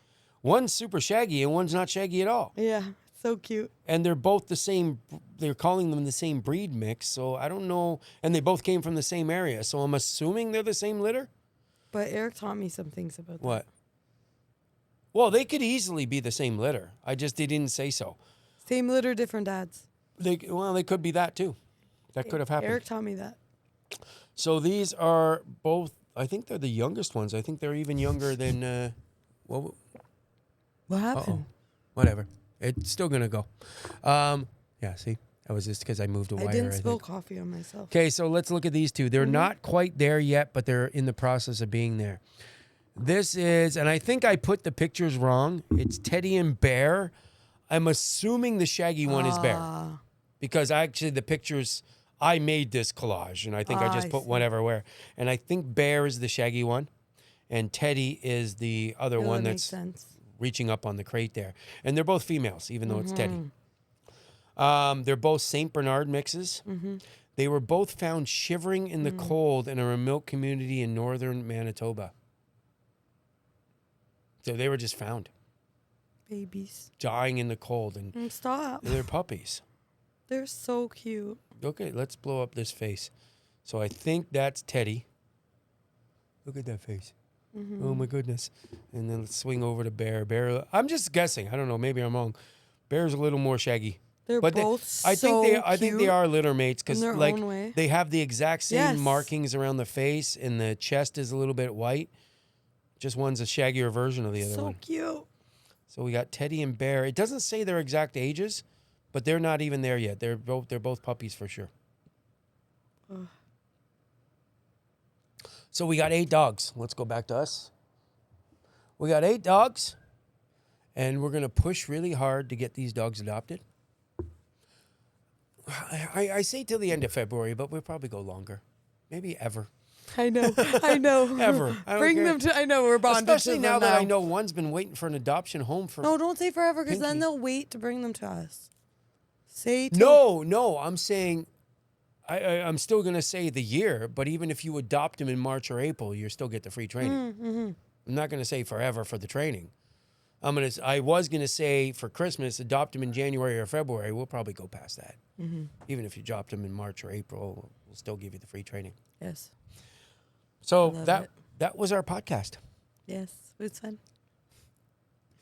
One's super shaggy and one's not shaggy at all. Yeah, so cute. And they're both the same, they're calling them the same breed mix, so I don't know. And they both came from the same area, so I'm assuming they're the same litter? But Eric taught me some things about that. What? Well, they could easily be the same litter. They didn't say so. Same litter, different dads. They could be that too. That could have happened. Eric taught me that. So these are both, I think they're the youngest ones. I think they're even younger than, What happened? whatever. It's still going to go. Yeah, see? That was just because I moved a wire, I didn't spill think. coffee on myself. Okay, so let's look at these two. They're not quite there yet, but they're in the process of being there. This is, and I think I put the pictures wrong. It's Teddy and Bear. I'm assuming the shaggy one is Bear. Because actually the pictures, I made this collage, and I think I just put one everywhere. And I think Bear is the shaggy one, and Teddy is the other one that makes that's sense. reaching up on the crate there. And they're both females, even though it's Teddy. They're both St. Bernard mixes. They were both found shivering in the cold in a remote community in northern Manitoba. So they were just found. Babies. Dying in the cold. And Stop. they're puppies. They're so cute. Okay, let's blow up this face. So I think that's Teddy. Look at that face. Oh my goodness. And then let's swing over to Bear. Bear, I'm just guessing. I don't know. Maybe I'm wrong. Bear's a little more shaggy. They're both I think so I think they cute are litter mates because in their like own way. they have the exact same Yes. markings around the face, and the chest is a little bit white. Just one's a shaggier version of the other So one. cute. So we got Teddy and Bear. It doesn't say their exact ages, but they're not even there yet. They're both puppies for sure. So we got 8 dogs. Let's go back to us. We got 8 dogs, and we're going to push really hard to get these dogs adopted. I say till the end of February, but we'll probably go longer. Maybe ever. I know. I know. Ever. I don't Bring care. them to. I know we're bonded. Especially to now them that I know one's been waiting for an adoption home for... No, don't say forever, because then Pinky. they'll wait to bring them to us. Say till No, I'm saying... I'm still going to say the year, but even if you adopt them in March or April, you still get the free training. I'm not going to say forever for the training. I was going to say for Christmas, adopt them in January or February. We'll probably go past that. Even if you adopt them in March or April, we'll still give you the free training. Yes. So love that it. that was our podcast. Yes. It's fun.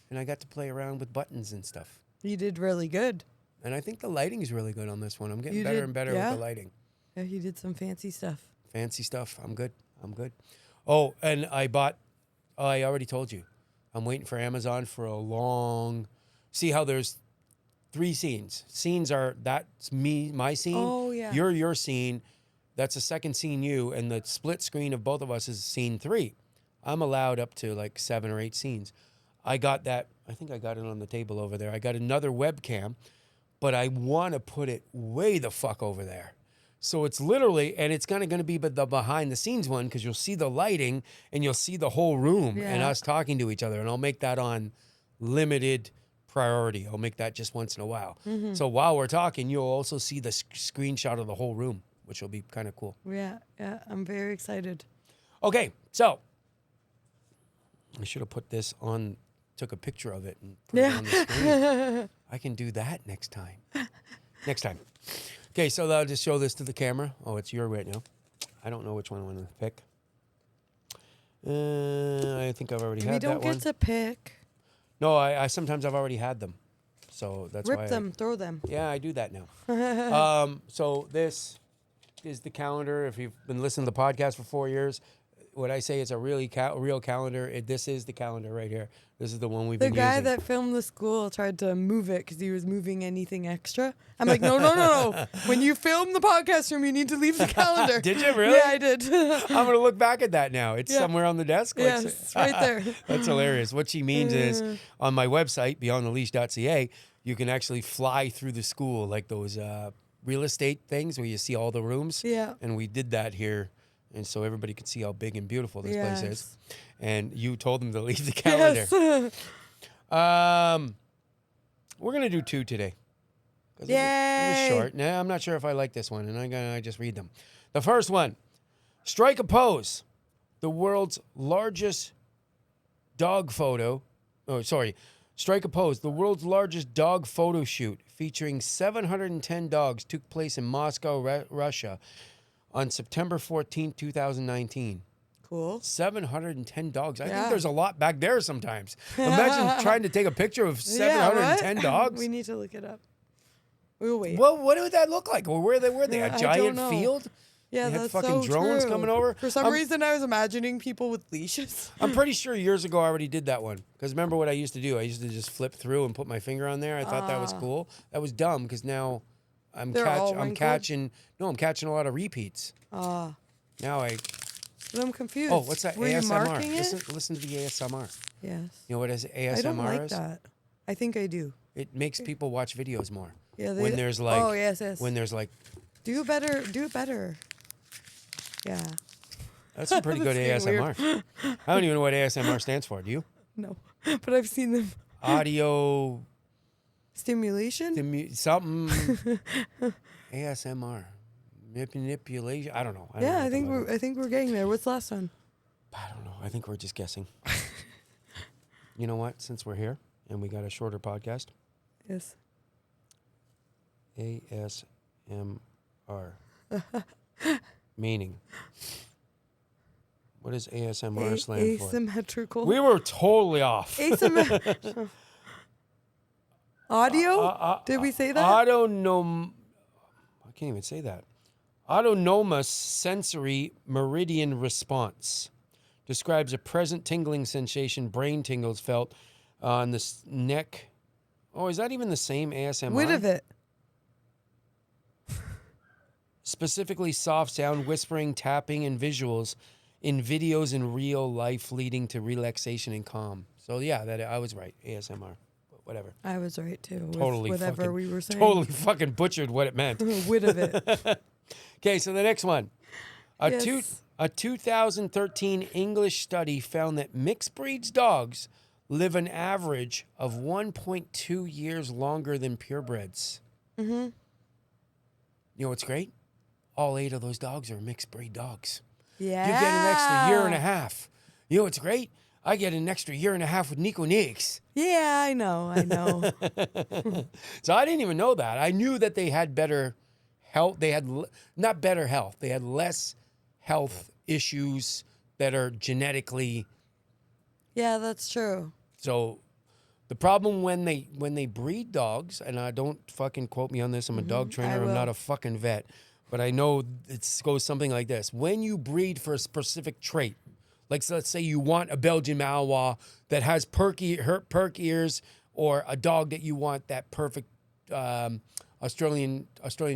And I got to play around with buttons and stuff. You did really good. And I think the lighting is really good on this one. I'm getting You better did, and better yeah? with the lighting. Yeah, you did some fancy stuff. Fancy stuff. I'm good. Oh, and I already told you. I'm waiting for Amazon for a long... See how there's 3 scenes. Scenes are, that's me, my scene. Oh, yeah. You're your scene. That's a second scene you. And the split screen of both of us is scene 3. I'm allowed up to like 7 or 8 scenes. I got that. I think I got it on the table over there. I got another webcam, but I want to put it way the fuck over there. So it's literally, and it's kind of going to be the behind the scenes one because you'll see the lighting and you'll see the whole room and Yeah. us talking to each other. And I'll make that on limited priority. I'll make that just once in a while. So while we're talking, you'll also see the screenshot of the whole room, which will be kind of cool. Yeah. I'm very excited. Okay, so I should have put this on, took a picture of it and put it on the screen. I can do that next time. Next time. Okay, so I'll just show this to the camera. Oh, it's your right now. I don't know which one I want to pick. I think I've already We had don't that one. get to pick. No, I sometimes I've already had them. So that's why. Rip them, throw them. Yeah, I do that now. So this is the calendar. If you've been listening to the podcast for 4 years, what I say is a really real calendar. This is the calendar right here. This is the one we've The been guy using. that filmed the school tried to move it because he was moving anything extra. I'm like, no. When you film the podcast room, you need to leave the calendar. Did you really? Yeah, I did. I'm going to look back at that now. It's Yeah. somewhere on the desk. Yes, it's right there. That's hilarious. What she means is on my website, beyondtheleash.ca, you can actually fly through the school like those real estate things where you see all the rooms. Yeah. And we did that here. And so everybody could see how big and beautiful this place is. Yes. And you told them to leave the calendar. Yes. We're going to do 2 today. 'Cause Yay! it was short. Nah, I'm not sure if I like this one, and I just read them. The first one, strike a pose. The world's largest dog photo. Oh, sorry. Strike a pose. The world's largest dog photo shoot featuring 710 dogs took place in Moscow, Russia on September 14, 2019. Cool. 710 dogs. I think Yeah. there's a lot back there sometimes. Imagine trying to take a picture of 710 what? dogs. We need to look it up. We'll wait. Well, what would that look like? Or were they I a don't giant know. field? Yeah, They had that's fucking so drones true. coming over. For some reason, I was imagining people with leashes. I'm pretty sure years ago I already did that one. Because remember what I used to do? I used to just flip through and put my finger on there. I thought that was cool. That was dumb because now I'm catching a lot of repeats. Now But I'm confused. oh, what's that? Were you marking ASMR. it? Listen to the ASMR. Yes. You know what ASMR I don't like is? that. I think I do. It makes people watch videos more. Yeah. When there's like Oh yes, yes. when there's like Do it better. Do it better. Yeah. that's some pretty good That's getting ASMR. I don't even know what ASMR stands for. Do you? No. But I've seen them. Audio Stimulation. something ASMR manipulation. I don't know. I don't know Yeah, what I think the fuck we're. I think we're getting there. What's the last one? I don't know. I think we're just guessing. You know what? Since we're here and we got a shorter podcast, Yes. ASMR meaning. What does ASMR slang for? Asymmetrical. We were totally off. Audio? Did we say that? I can't even say that. Autonomous sensory meridian response describes a present tingling sensation, brain tingles felt on the neck. Oh, is that even the same ASMR? What of it? Specifically soft sound, whispering, tapping, and visuals in videos in real life leading to relaxation and calm. So yeah, that I was right. ASMR. Whatever. I was right too. With Totally whatever fucking, we were saying. Totally fucking butchered what it meant. Wit of it. Okay, so the next one. A Yes. 2013 English study found that mixed breeds dogs live an average of 1.2 years longer than purebreds. Mm-hmm. You know what's great? All 8 of those dogs are mixed breed dogs. Yeah. You get an extra year and a half. You know what's great? I get an extra year and a half with Nico Nicks. Yeah, I know. So I didn't even know that. I knew that they had better health. They had not better health. They had less health issues that are genetically. Yeah, that's true. So the problem when they breed dogs, and I don't fucking quote me on this. I'm a dog trainer. I'm not a fucking vet. But I know it goes something like this. When you breed for a specific trait, like so let's say you want a Belgian Malinois that has perk ears, or a dog that you want that perfect Australian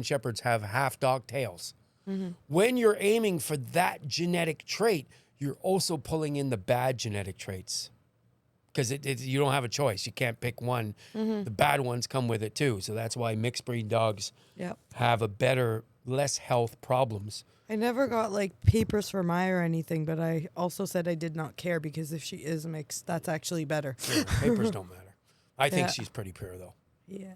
Shepherds have half dog tails. Mm-hmm. When you're aiming for that genetic trait, you're also pulling in the bad genetic traits. Because you don't have a choice. You can't pick one. Mm-hmm. The bad ones come with it too. So that's why mixed breed dogs have less health problems. I never got like papers for Maya or anything, but I also said I did not care because if she is mixed, that's actually better. Yeah, papers don't matter. I think she's pretty pure though. Yeah.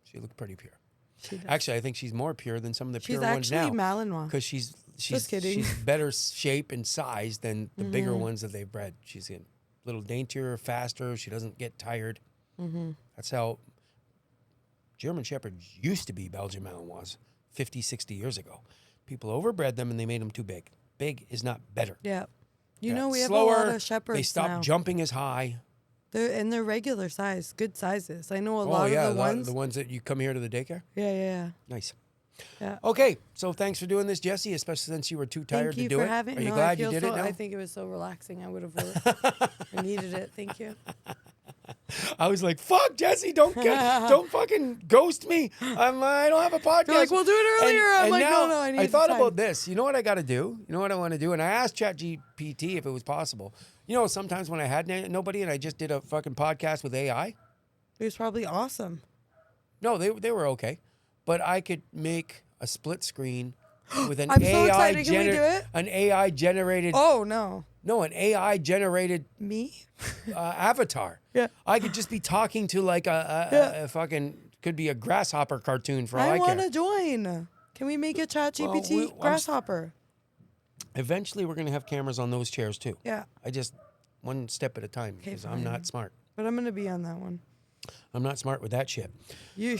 She looks pretty pure. She does. Actually, I think she's more pure than some of the pure She's ones now. actually Malinois. Because she's Just kidding. she's better shape and size than the bigger ones that they've bred. She's a little daintier, faster. She doesn't get tired. Mm-hmm. That's how German Shepherds used to be Belgian Malinois 50, 60 years ago. People overbred them and they made them too big. Big is not better. Yeah. You know, we have Slower, a lot of shepherds they stop now. jumping as high. They're regular size, good sizes. I know a lot of the ones that you come here to the daycare. Yeah. Nice. Yeah. Okay, so thanks for doing this, Jesse, especially since you were too tired Thank you to do for it. having Are you no, glad I you feel did it now? I think it was so relaxing. I would have worked. I needed it. Thank you. I was like, "Fuck, Jesse, don't fucking ghost me. I don't have a podcast." You're like, "We'll do it earlier." I'm like, now, "No, I need I thought the time." about this. You know what I got to do? You know what I want to do? And I asked ChatGPT if it was possible. You know, sometimes when I had nobody and I just did a fucking podcast with AI. It was probably awesome. No, they were okay, but I could make a split screen with an I'm so AI excited. Can we do it? An AI generated. Oh no. No, an AI generated Me? avatar. Yeah. I could just be talking to like a fucking Could be a grasshopper cartoon for all I I want care. to join. Can we make a ChatGPT grasshopper? Eventually, we're going to have cameras on those chairs too. Yeah. I just one step at a time because I'm fine. not smart. But I'm going to be on that one. I'm not smart with that shit. You're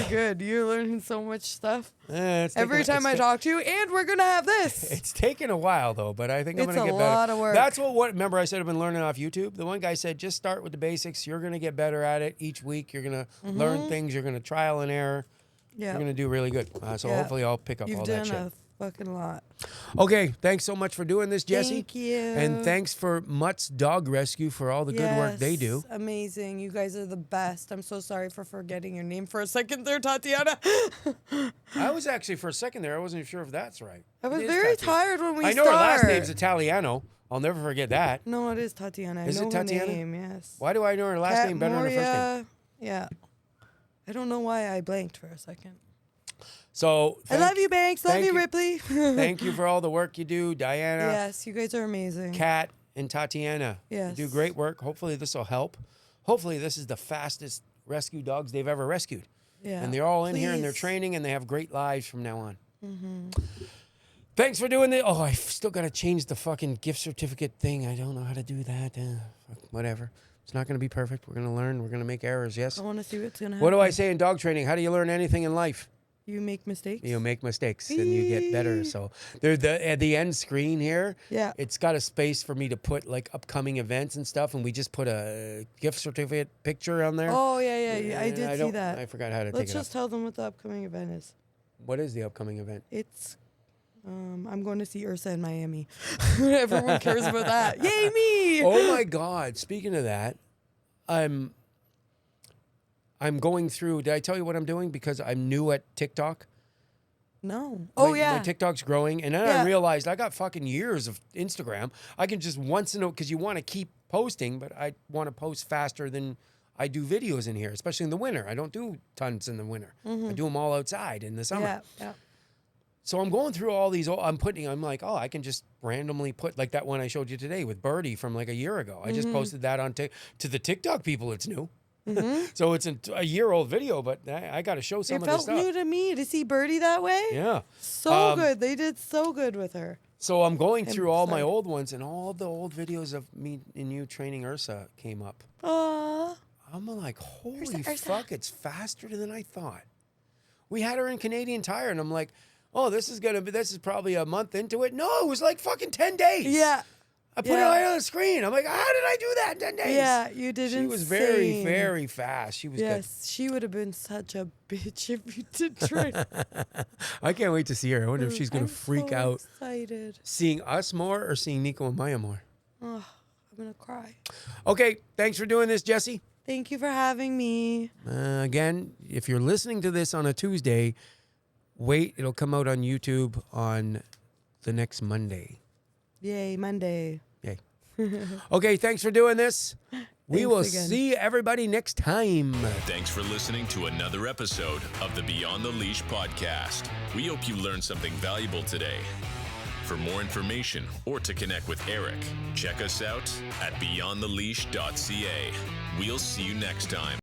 good. You're learning so much stuff. It's Every time I talk to you, and we're going to have this. It's taken a while though, but I think I'm It's going to get better. a lot of work. That's what. Remember, I said I've been learning off YouTube. The one guy said, just start with the basics. You're going to get better at it each week. You're going to learn things. You're going to trial and error. Yeah. You're going to do really good. So hopefully, I'll pick up You've all that done shit. a fucking lot. Okay, thanks so much for doing this, Jesse. Thank you. And thanks for Mutts Dog Rescue for all the good work they do. Amazing. You guys are the best. I'm so sorry for forgetting your name for a second there, Tatiana. I was actually, for a second there, I wasn't sure if that's right. I was It is very Tatiana. tired when we I know her last name's Italiano. I'll never forget that. No, it is Tatiana. Is I know it Tatiana? her name, yes. Why do I know her last name better than her first name? Yeah. I don't know why I blanked for a second. So I love you, Banks. Love thank you, you. Ripley. Thank you for all the work you do, Diana, Yes, you guys are amazing. Kat, and Tatiana. Yes. You do great work. Hopefully this will help. Hopefully this is the fastest rescue dogs they've ever rescued. Yeah. And they're all in here and they're Please. training and they have great lives from now on. Thanks for doing this. Oh, I still got to change the fucking gift certificate thing. I don't know how to do that. Whatever. It's not going to be perfect. We're going to learn. We're going to make errors, yes? I want to see what's going to happen. What do I say in dog training? How do you learn anything in life? You make mistakes? You make mistakes and you get better. So there, at the end screen here, Yeah. it's got a space for me to put like upcoming events and stuff. And we just put a gift certificate picture on there. Oh, yeah. I did see don't- that. I forgot how to Let's take it just up. tell them what the upcoming event is. What is the upcoming event? It's, I'm going to see Ursa in Miami. Everyone cares about that. Yay, me! Oh my God. Speaking of that, I'm going through. Did I tell you what I'm doing? Because I'm new at TikTok. No. Oh, My yeah. TikTok's growing. And then I realized I got fucking years of Instagram. I can just once in a, because you want to keep posting, but I want to post faster than I do videos in here, especially in the winter. I don't do tons in the winter. I do them all outside in the summer. Yeah. So I'm going through all these. I'm like, oh, I can just randomly put like that one I showed you today with Birdie from like a year ago. I just posted that on to the TikTok people. It's new. So it's a year-old video, but I got to show some It of this felt stuff. new to me to see Birdie that way. Yeah. So good. They did so good with her. So I'm going through all my excited. old ones, and all the old videos of me and you training Ursa came up. Aww. I'm like, holy Ursa. fuck, it's faster than I thought. We had her in Canadian Tire, and I'm like, oh, this is probably a month into it. No, it was like fucking 10 days. Yeah. I put it right on the screen. I'm like, how did I do that in 10 days? Yeah, you did. She was very, very fast. She was good. Yes, she would have been such a bitch if you did train. I can't wait to see her. I wonder if she's going to freak so out Excited. seeing us more or seeing Nico and Maya more. Oh, I'm gonna cry. Okay, thanks for doing this, Jesse. Thank you for having me. Again, if you're listening to this on a Tuesday, wait. It'll come out on YouTube on the next Monday. Yay, Monday. Yay. Okay, thanks for doing this. We Thanks will again. see everybody next time. Thanks for listening to another episode of the Beyond the Leash podcast. We hope you learned something valuable today. For more information or to connect with Eric, check us out at beyondtheleash.ca. We'll see you next time.